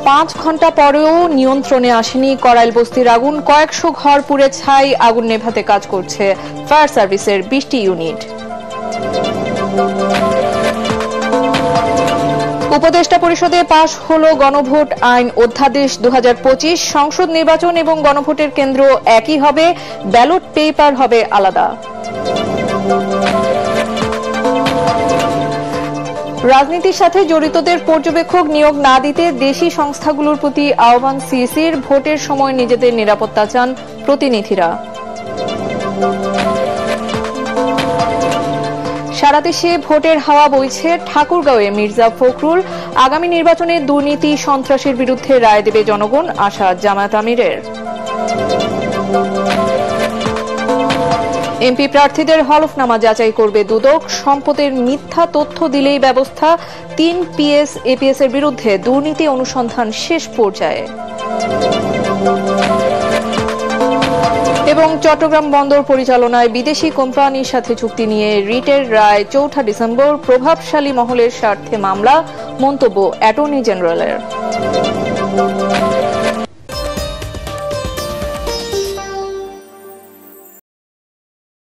5 ঘন্টা পরেও নিয়ন্ত্রণে আসেনি করাইল বস্তির আগুন। কয়েকশো ঘর পুড়ে ছাই। আগুন নেভাতে কাজ করছে ফায়ার সার্ভিসের 20টি ইউনিট। উপদেষ্টা পরিষদে পাশ হলো গণভোট আইন অধ্যাদেশ 2025। সংসদ নির্বাচন এবং গণভোটের কেন্দ্র একই হবে, ব্যালট পেপার হবে আলাদা। রাজনীতির সাথে জড়িতদের পর্যবেক্ষক নিয়োগ না দিতে দেশি সংস্থাগুলোর প্রতি আহ্বান সিইসির। ভোটের সময় নিজেদের নিরাপত্তা চান প্রতিনিধিরা। সারা দেশে ভোটের হাওয়া বইছে। ঠাকুরগাঁওয়ে মির্জা ফখরুল। আগামী নির্বাচনে দুর্নীতি সন্ত্রাসের বিরুদ্ধে রায় দেবে জনগণ, আশা জামায়াত আমিরের। এমপি প্রার্থীদের হলফনামা যাচাই করবে দুদক। সম্পদের মিথ্যা তথ্য দিলেই ব্যবস্থা। 3 পিএস এপিএস এর বিরুদ্ধে দুর্নীতি অনুসন্ধান শেষ পর্যায়ে। এবং চট্টগ্রাম বন্দর পরিচালনায় বিদেশি কোম্পানির সাথে চুক্তি নিয়ে রিটের রায় 4 ডিসেম্বর। প্রভাবশালী মহলের স্বার্থে মামলা, মন্তব্য অ্যাটর্নি জেনারেলের।